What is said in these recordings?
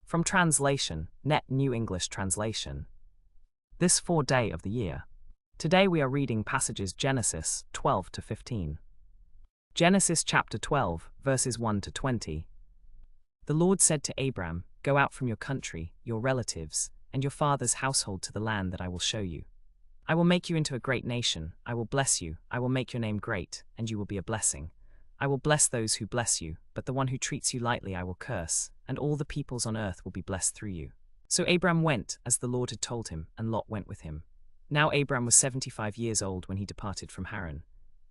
From translation, Net New English Translation. This 4th day of the year. Today we are reading passages Genesis 12 to 15. Genesis chapter 12, verses 1 to 20. The Lord said to Abram, "Go out from your country, your relatives, and your father's household to the land that I will show you. I will make you into a great nation, I will bless you, I will make your name great, and you will be a blessing. I will bless those who bless you, but the one who treats you lightly I will curse, and all the peoples on earth will be blessed through you." So Abram went, as the Lord had told him, and Lot went with him. Now Abram was 75 years old when he departed from Haran.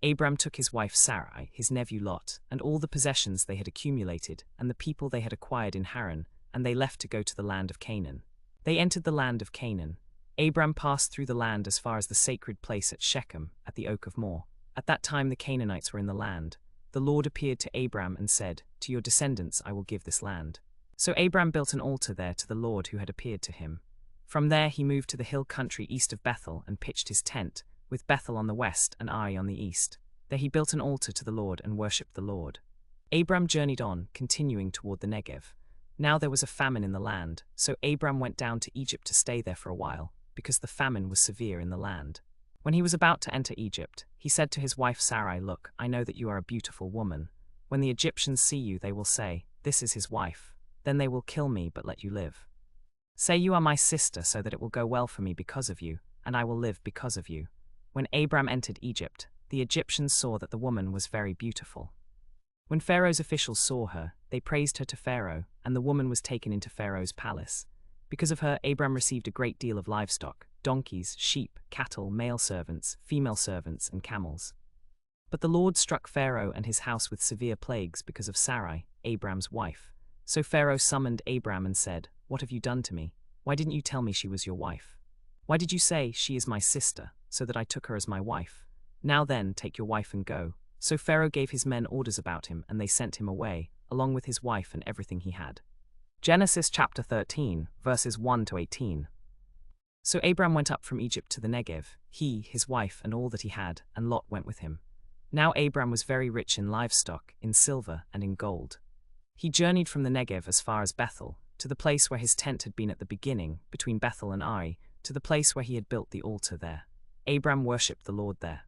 Abram took his wife Sarai, his nephew Lot, and all the possessions they had accumulated, and the people they had acquired in Haran, and they left to go to the land of Canaan. They entered the land of Canaan. Abram passed through the land as far as the sacred place at Shechem, at the Oak of Moreh. At that time the Canaanites were in the land. The Lord appeared to Abram and said, "To your descendants I will give this land." So Abram built an altar there to the Lord who had appeared to him. From there he moved to the hill country east of Bethel and pitched his tent, with Bethel on the west and Ai on the east. There he built an altar to the Lord and worshipped the Lord. Abram journeyed on, continuing toward the Negev. Now there was a famine in the land, so Abram went down to Egypt to stay there for a while, because the famine was severe in the land. When he was about to enter Egypt, he said to his wife Sarai, "Look, I know that you are a beautiful woman. When the Egyptians see you, they will say, 'This is his wife.' Then they will kill me but let you live. Say you are my sister so that it will go well for me because of you, and I will live because of you." When Abram entered Egypt, the Egyptians saw that the woman was very beautiful. When Pharaoh's officials saw her, they praised her to Pharaoh, and the woman was taken into Pharaoh's palace. Because of her, Abram received a great deal of livestock, donkeys, sheep, cattle, male servants, female servants, and camels. But the Lord struck Pharaoh and his house with severe plagues because of Sarai, Abram's wife. So Pharaoh summoned Abram and said, "What have you done to me? Why didn't you tell me she was your wife? Why did you say, 'She is my sister,' so that I took her as my wife? Now then, take your wife and go." So Pharaoh gave his men orders about him, and they sent him away, along with his wife and everything he had. Genesis chapter 13, verses 1 to 18. So Abram went up from Egypt to the Negev, he, his wife, and all that he had, and Lot went with him. Now Abram was very rich in livestock, in silver, and in gold. He journeyed from the Negev as far as Bethel, to the place where his tent had been at the beginning, between Bethel and Ai, to the place where he had built the altar there. Abram worshipped the Lord there.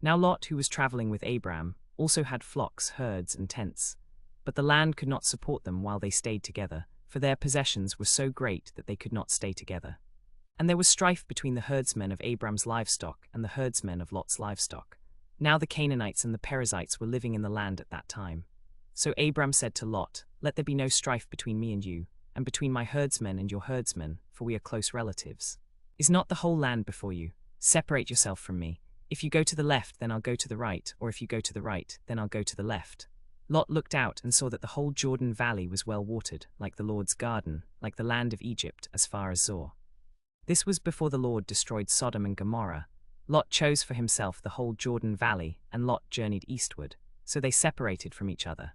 Now Lot, who was traveling with Abram, also had flocks, herds, and tents. But the land could not support them while they stayed together, for their possessions were so great that they could not stay together. And there was strife between the herdsmen of Abram's livestock and the herdsmen of Lot's livestock. Now the Canaanites and the Perizzites were living in the land at that time. So Abram said to Lot, "Let there be no strife between me and you, and between my herdsmen and your herdsmen, for we are close relatives. Is not the whole land before you? Separate yourself from me. If you go to the left, then I'll go to the right, or if you go to the right, then I'll go to the left." Lot looked out and saw that the whole Jordan Valley was well watered, like the Lord's garden, like the land of Egypt, as far as Zoar. This was before the Lord destroyed Sodom and Gomorrah. Lot chose for himself the whole Jordan Valley, and Lot journeyed eastward, so they separated from each other.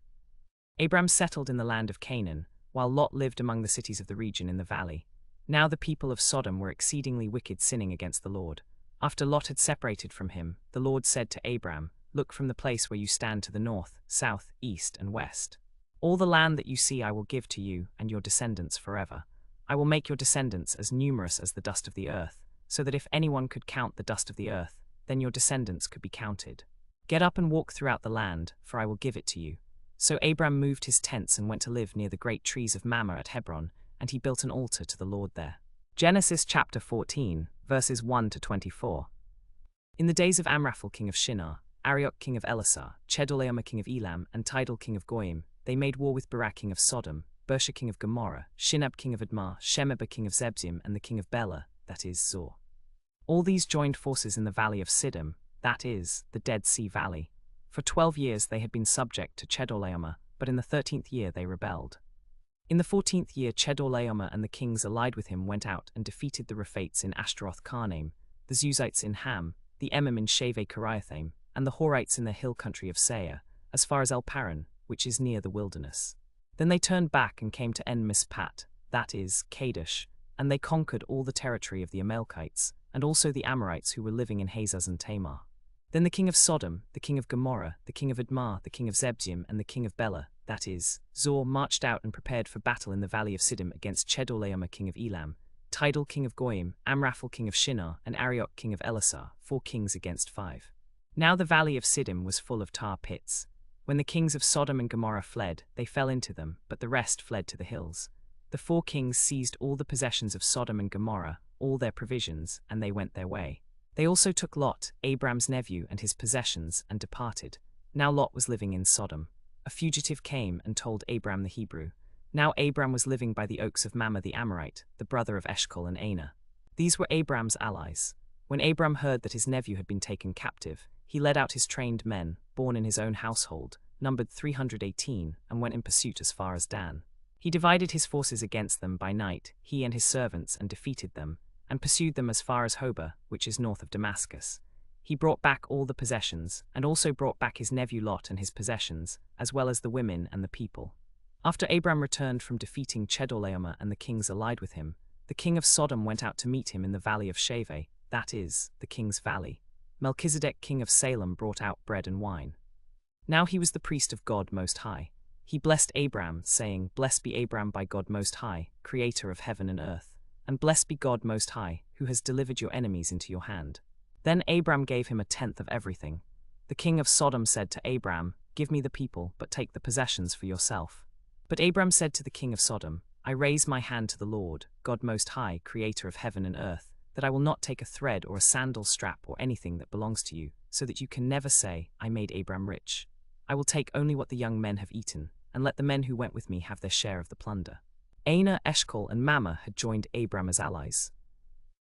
Abram settled in the land of Canaan, while Lot lived among the cities of the region in the valley. Now the people of Sodom were exceedingly wicked, sinning against the Lord. After Lot had separated from him, the Lord said to Abram, "Look from the place where you stand to the north, south, east, and west. All the land that you see I will give to you and your descendants forever. I will make your descendants as numerous as the dust of the earth, so that if anyone could count the dust of the earth, then your descendants could be counted. Get up and walk throughout the land, for I will give it to you." So Abram moved his tents and went to live near the great trees of Mamre at Hebron, and he built an altar to the Lord there. Genesis chapter 14, verses 1 to 24. In the days of Amraphel king of Shinar, Arioch king of Elasar, Chedorlaomer king of Elam, and Tidal king of Goyim, they made war with Barak king of Sodom, Bersha king of Gomorrah, Shinab king of Admah, Shemeber king of Zebzim, and the king of Bela, that is, Zoar. All these joined forces in the valley of Siddim, that is, the Dead Sea Valley. For 12 years they had been subject to Chedorlaomer, but in the 13th year they rebelled. In the 14th year Chedorlaomer and the kings allied with him went out and defeated the Rephates in Ashtaroth Karnaim, the Zuzites in Ham, the Emim in Shaveh Kiriathaim, and the Horites in the hill country of Seir, as far as El Paran, which is near the wilderness. Then they turned back and came to En Mispat, that is, Kadesh, and they conquered all the territory of the Amalekites, and also the Amorites who were living in Hazaz and Tamar. Then the king of Sodom, the king of Gomorrah, the king of Admah, the king of Zebzim, and the king of Bela, that is, Zor, marched out and prepared for battle in the valley of Siddim against Chedorlaomer king of Elam, Tidal king of Goyim, Amraphel king of Shinar, and Arioch king of Elasar, 4 kings against 5. Now the valley of Siddim was full of tar pits. When the kings of Sodom and Gomorrah fled, they fell into them, but the rest fled to the hills. The 4 kings seized all the possessions of Sodom and Gomorrah, all their provisions, and they went their way. They also took Lot, Abram's nephew, and his possessions, and departed. Now Lot was living in Sodom. A fugitive came and told Abram the Hebrew. Now Abram was living by the oaks of Mamre the Amorite, the brother of Eshcol and Aner. These were Abram's allies. When Abram heard that his nephew had been taken captive, he led out his trained men, born in his own household, numbered 318, and went in pursuit as far as Dan. He divided his forces against them by night, he and his servants, and defeated them, and pursued them as far as Hobah, which is north of Damascus. He brought back all the possessions, and also brought back his nephew Lot and his possessions, as well as the women and the people. After Abram returned from defeating Chedorlaomer and the kings allied with him, the king of Sodom went out to meet him in the valley of Shaveh, that is, the king's valley. Melchizedek king of Salem brought out bread and wine. Now he was the priest of God Most High. He blessed Abram, saying, Blessed be Abram by God Most High, creator of heaven and earth. And blessed be God Most High, who has delivered your enemies into your hand. Then Abram gave him 1/10 of everything. The king of Sodom said to Abram, Give me the people, but take the possessions for yourself. But Abram said to the king of Sodom, I raise my hand to the Lord, God Most High, creator of heaven and earth, that I will not take a thread or a sandal strap or anything that belongs to you, so that you can never say, I made Abram rich. I will take only what the young men have eaten, and let the men who went with me have their share of the plunder. Aner, Eshcol, and Mamre had joined Abram as allies.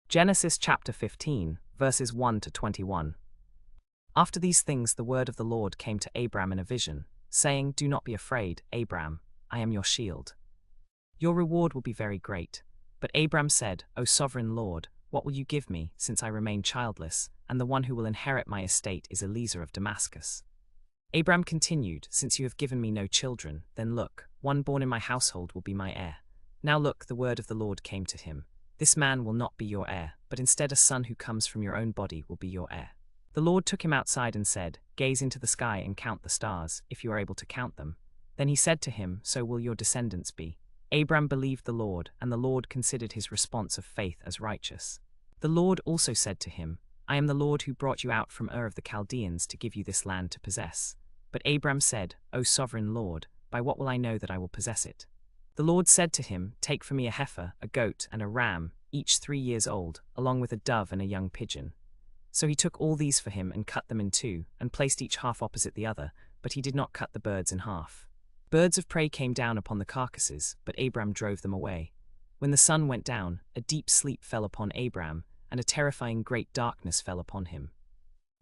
Genesis chapter 15, verses 1 to 21. After these things the word of the Lord came to Abram in a vision, saying, Do not be afraid, Abram, I am your shield. Your reward will be very great. But Abram said, O sovereign Lord, what will you give me, since I remain childless, and the one who will inherit my estate is Eliezer of Damascus? Abram continued, Since you have given me no children, then look, one born in my household will be my heir. Now look, the word of the Lord came to him. This man will not be your heir, but instead a son who comes from your own body will be your heir. The Lord took him outside and said, Gaze into the sky and count the stars, if you are able to count them. Then he said to him, So will your descendants be. Abram believed the Lord, and the Lord considered his response of faith as righteous. The Lord also said to him, I am the Lord who brought you out from Ur of the Chaldeans to give you this land to possess. But Abram said, O sovereign Lord, by what will I know that I will possess it? The Lord said to him, Take for me a heifer, a goat, and a ram, each 3 years old, along with a dove and a young pigeon. So he took all these for him and cut them in 2, and placed each half opposite the other, but he did not cut the birds in half. Birds of prey came down upon the carcasses, but Abram drove them away. When the sun went down, a deep sleep fell upon Abram, and a terrifying great darkness fell upon him.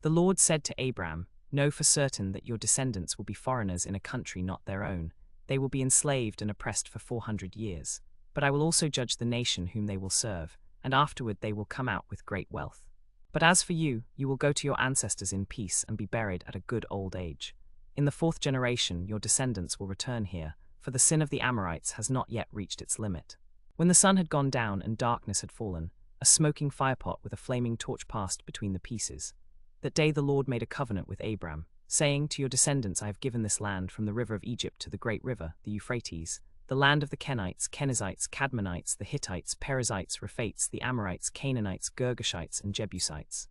The Lord said to Abram, Know for certain that your descendants will be foreigners in a country not their own. They will be enslaved and oppressed for 400 years. But I will also judge the nation whom they will serve, and afterward they will come out with great wealth. But as for you, you will go to your ancestors in peace and be buried at a good old age. In the 4th generation your descendants will return here, for the sin of the Amorites has not yet reached its limit. When the sun had gone down and darkness had fallen, a smoking firepot with a flaming torch passed between the pieces. That day the Lord made a covenant with Abram, saying, To your descendants I have given this land from the river of Egypt to the great river, the Euphrates, the land of the Kenites, Kenizzites, Cadmonites, the Hittites, Perizzites, Rephaites, the Amorites, Canaanites, Girgashites, and Jebusites.